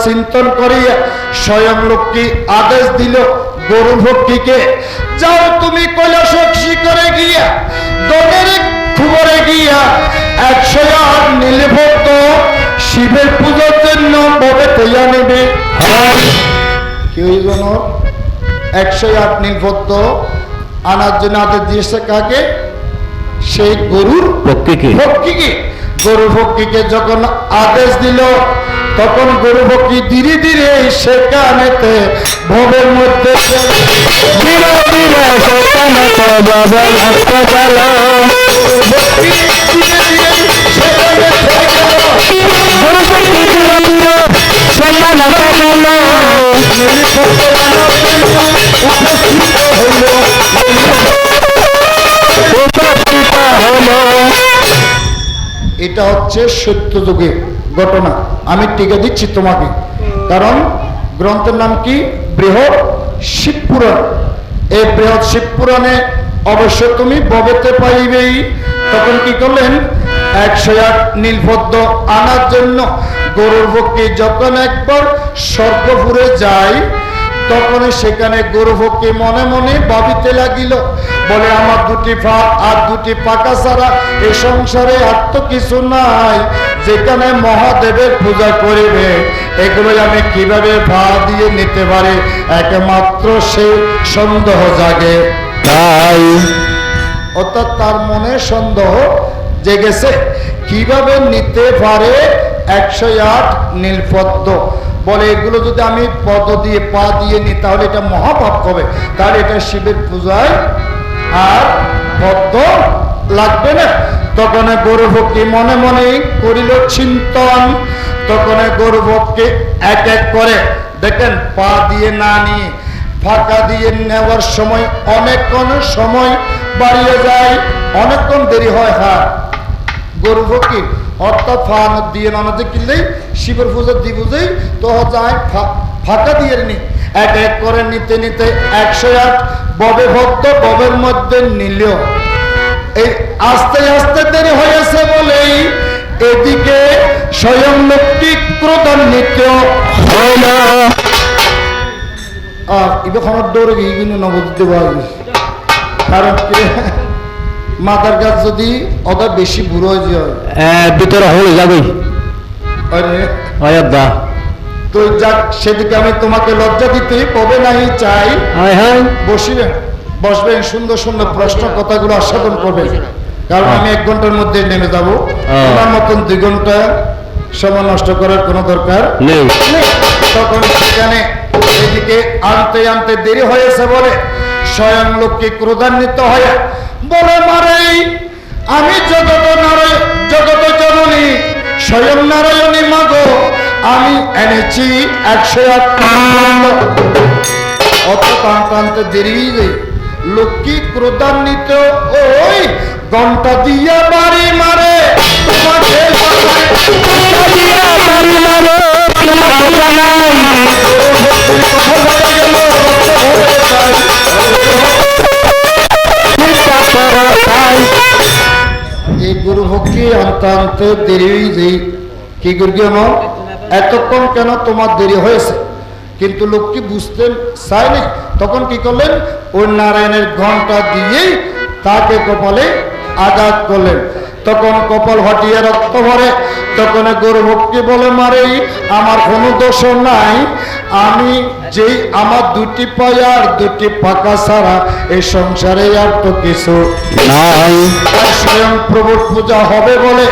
চিন্তন করিয়া স্বয়ং লক্ষ্মী আদেশ দিল গরু ভক্ষীকে, যাও তুমি কৈলাস শিখরে গিয়া দনের খুবরে গিয়া 108 নীলভক্ত শিবের পূজার জন্য ববে তৈয়া নেবে। কেউ যেন 108 নীলভক্ত আনার জন্য আদেশ দিয়েছে কাকে? সেই গরুর ভক্ষীকে। গরু ভক্ষীকে যখন আদেশ দিল তখন গরু ভক্ষী ধীরে ধীরে সেখানেতে ভবের মধ্যে এটা হচ্ছে সত্য যুগের ঘটনা। আমি টিকে দিচ্ছি তোমাকে, কারণ গ্রন্থের নাম কি? বৃহৎ শিবপুরাণ। এই বৃহৎ শিবপুরাণে অবশ্য তুমি ববেতে পাইবেই। তখন কি করলেন? 108 নীলপদ্ম আনার জন্য গরুর ভক্ষী যখন একবার স্বর্গপুরে যায় তখন সেখানে গরু ভক্ষী মনে মনে ভাবিতে লাগিল, বলে আমার 2টি পা আর 2টি পাকা ছাড়া এই সংসারে আর তো কিছু নাই, যেখানে মহাদেবের পূজা করিবে এগুলো আমি কিভাবে পা দিয়ে নিতে পারি? একমাত্র সে সন্দেহ জাগে। তাই অর্থাৎ তার মনে সন্দেহ জেগেছে কিভাবে নিতে পারে 108 নীলপদ্ম। বলে এগুলো যদি আমি পদ দিয়ে পা দিয়ে নিই তাহলে এটা মহাপাপ হবে, তাহলে এটা শিবের পূজায় আর পদ্ম লাগবে না। তখন গরু ভক্তি মনে মনে করিল চিন্তন। তখন গরু ভক্তি এক এক করে দেখেন পা দিয়ে না নিয়ে ফাঁকা দিয়ে নেওয়ার সময় অনেকক্ষণ সময় বাড়িয়ে যায়, অনেকক্ষণ দেরি হয়। হ্যাঁ, গরু ভক্তি অর্থাৎ ফান দিয়ে নানাতে কিনলেই শিবের পূজা দি বুঝেই তো যায় ফাঁকা দিয়ে নি। এক এক করে নিতে নিতে 108 ববে ভক্ত ববের মধ্যে নিল। এই আস্তে আস্তে দেরি হয়েছে বলেই এদিকে স্বয়ং লক্ষ্মী ক্রোধান্বিত হইল। এবার খবর দৌড়ে গিয়ে কিন্তু নবদ্বীপে বাজবে, কারণ মাদার গাছ যদি ওটা বেশি বুড়ো হয়ে যায় ভিতরে হয়ে যাবে। তো যাক, সেদিকে আমি তোমাকে লজ্জা দিতে কবে নাই চাই। বসিবেন, বসবেন, সুন্দর সুন্দর প্রশ্ন কথাগুলো আস্বাদন করবেন, কারণ আমি 1 ঘন্টার মধ্যে নেমে যাবো। আমার মতন 2 ঘন্টা সময় নষ্ট করার কোনো দরকার নেই। তখন সেখানে এদিকে আনতে আনতে দেরি হয়েছে বলে স্বয়ং লক্ষ্মী ক্রোধান্বিত হয়ে বলে, মারে আমি জগত নারায়ণ জগত জননী স্বয়ং নারায়ণী মাগো, আমি এনেছি 108 অত টানতে দেরি লক্ষ্মী ক্রোধান্বিত ওই ঘন্টা দিয়া বাড়ি মারে তোমাকে এই গুরু ভক্তি আনতে আনতে দেরি কি করবি আমার এতক্ষণ কেন তোমার দেরি হয়েছে? কিন্তু লোককে বুঝতে চায়নি। তখন কি করলেন? ওই নারায়ণের ঘন্টা দিয়েই তাকে কপালে আঘাত করলেন। তখন কপাল হটিয়ে রক্ত ভরে। তখন গরু ভক্তি বলে, মারে আমার কোনো দোষ নাই, আমি যেই আমার 2টি পায়ে আর 2টি পাকা ছাড়া এই সংসারে আর তো কিছু নাই। স্বয়ং প্রভুর পূজা হবে বলে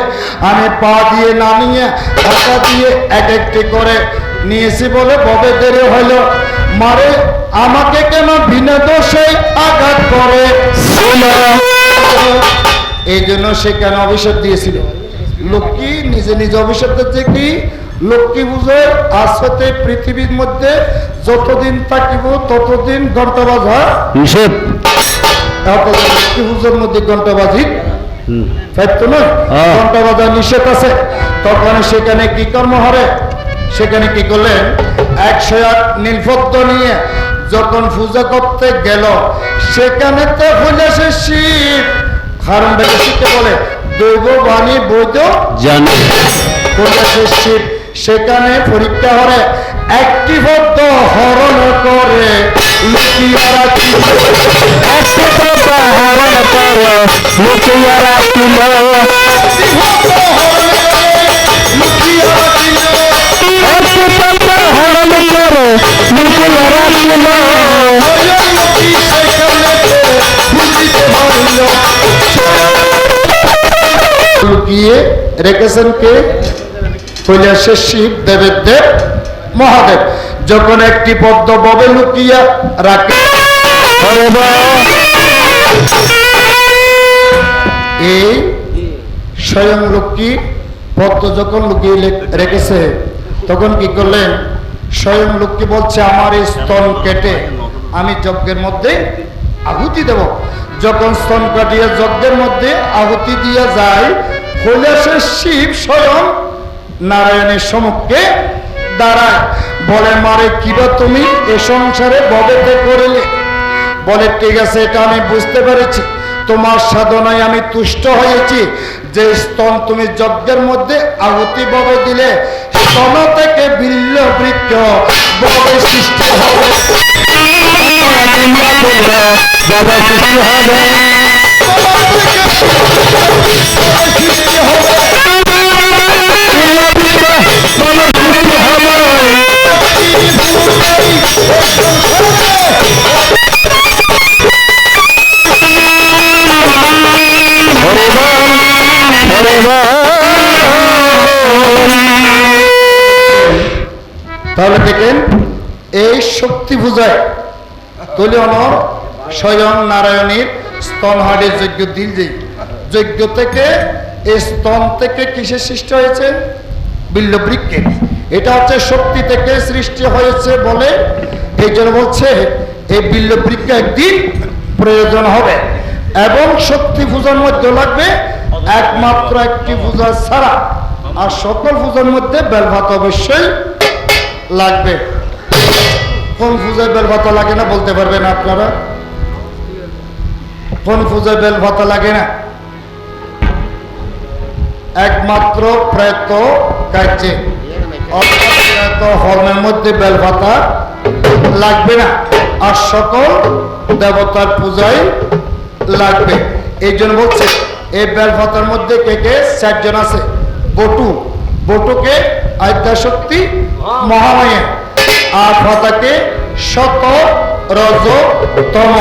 আমি পা দিয়ে নামিয়ে পাকা দিয়ে এক একটি করে নিয়েছি বলে ববে দেরি হইল। মারে আমাকে কেন বিনা দোষে আঘাত করে? এই জন্য সে কেন অভিশাপ দিয়েছিল? লক্ষ্মী নিজে নিজে অভিশাপ দিচ্ছে কি? লক্ষ্মী বুঝে আসতে পৃথিবীর মধ্যে যতদিন থাকিব ততদিন ঘন্টা বাজা নিষেধ। লক্ষ্মী পুজোর মধ্যে ঘন্টা বাজি তো নয়, ঘন্টা বাজা নিষেধ আছে। তখন সেখানে কি কর্ম হবে? সেখানে কি করলেন? 108 নীলপদ্ম নিয়ে যখন পূজা করতে গেল সেখানে তো ফুলেছে শিব। কারণ শিবকে বলে দৈব বাণী বৈধ জানে। ফুলেছে শিব। সেখানে পরীক্ষা হলে একটি পদ্ম হরণ করে লুকিয়ে রাখিল, একটি পদ্ম হরণ করে লুকিয়ে রাখিল, একটি পদ্ম হরণ করে লুকিয়ে রাখিল, একটি পদ্ম হরণ করে লুকিয়ে রাখিল, লোকটি সেখানে বুঝিতে পারিল। লুকিয়ে রেখেছেন কে? কৈলাসের শিব দেবের দেব মহাদেব। যখন একটি পদ্ম ববে লুকিয়া রাখে, এই স্বয়ং লক্ষ্মী পদ্ম যখন লুকিয়ে রেখেছে তখন কি করলেন? স্বয়ং লক্ষ্মী বলছে আমার এই স্তন কেটে আমি যজ্ঞের মধ্যে আহুতি দেব। যখন স্তন কাটিয়ে যজ্ঞের মধ্যে আহুতি দিয়া যায়, কৈলাসের শিব স্বয়ং নারায়ণের সম্মুখে দাঁড়ায়, বলে মারে কিবা তুমি এ সংসারে ববেতে করিলে? বলে ঠিক আছে, এটা আমি বুঝতে পেরেছি, তোমার সাধনায় আমি তুষ্ট হয়েছি। যে স্তন তুমি যজ্ঞের মধ্যে আহুতি ববে দিলে, স্তন থেকে বিল্ল বৃক্ষ ববে সৃষ্টি হবে, বাবা সৃষ্টি হবে, সৃষ্টি হবে। তাহলে দেখেন এই শক্তি পূজায় তুলে অনর স্বয়ং নারায়ণীর স্তনহাড়ের যজ্ঞ দিল, যে যজ্ঞ থেকে এই স্তন থেকে কিসের সৃষ্টি হয়েছে? বিল্লবৃক্ষের। এটা হচ্ছে শক্তি থেকে সৃষ্টি হয়েছে বলে এই জন্য বলছে এই বিল্লবৃক্ষ একদিন প্রয়োজন হবে, এবং শক্তি পূজার মধ্যে লাগবে একমাত্র একটি পূজা ছাড়া, আর সকল পূজার মধ্যে বেলভাত অবশ্যই লাগবে। কোন পূজায় বেলভাতা লাগে না বলতে পারবেন আপনারা? কোন পূজায় বেলভাতা লাগে না? একমাত্র প্রেত কার্যে, অর্থাৎ প্রেত হর্মের মধ্যে বেলভাতা লাগবে না, আর সকল দেবতার পূজায় লাগবে। এই জন্য বলছে এই বেলভাতার মধ্যে কে কে? 4 জন আছে। বটু, বটুকে আদ্যাশক্তি মহামায়া, আর ভাতাকে শত রজ তম,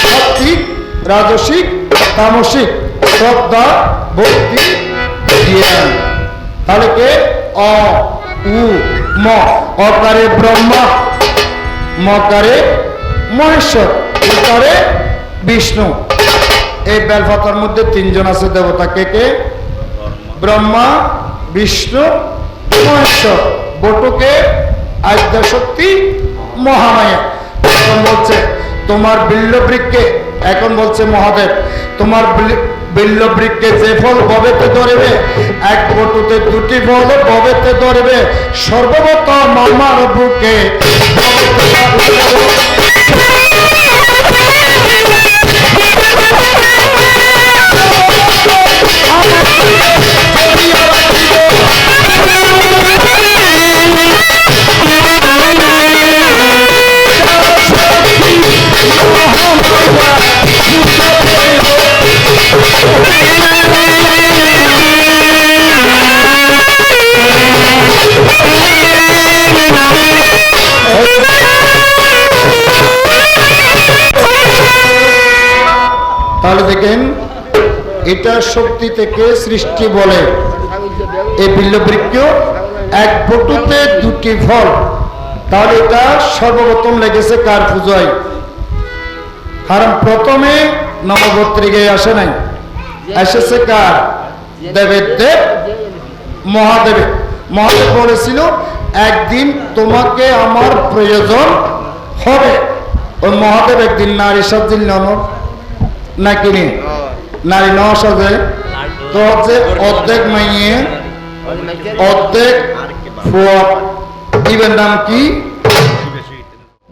সাত্বিক রাজসিক তামসিক, শ্রদ্ধা ভক্তি জ্ঞান। তাহলে কে? অ উ ম, অকারে ব্রহ্মা, মকারে মহেশ্বর, উকারে বিষ্ণু। এই বেলপাতার মধ্যে 3 জন আছে দেবতা। কে কে? ব্রহ্মা, বিষ্ণু, মহেশ্বর। বটুকে আদ্যাশক্তি মহামায়া। এখন বলছে তোমার বিল্লবৃক্ষে, এখন বলছে মহাদেব তোমার বিল্লবৃক্ষে যে ফল ববেতে ধরবে, এক বটুতে 2টি ফল ববেতে ধরবে, সর্ববত মামার বুকে তাহলে দেখেন এটা শক্তি থেকে সৃষ্টি বলে। এই বিল্লবৃক্ষ এক বটুতে 2টি ফল, তাহলে এটা সর্বপ্রথম লেগেছে কার পূজায়? কারণ প্রথমে নবগোত্রীকে আসে নাই, এসেছে কার? দেবের দেব মহাদেবে। মহাদেব বলেছিল একদিন তোমাকে আমার প্রয়োজন হবে। ওই মহাদেব একদিন নারী সাজিল নমর নাকি নি নারী ন সাজে, তো হচ্ছে অর্ধেক মাইয়ে অর্ধেক ফুয়া, ইবের নাম কি?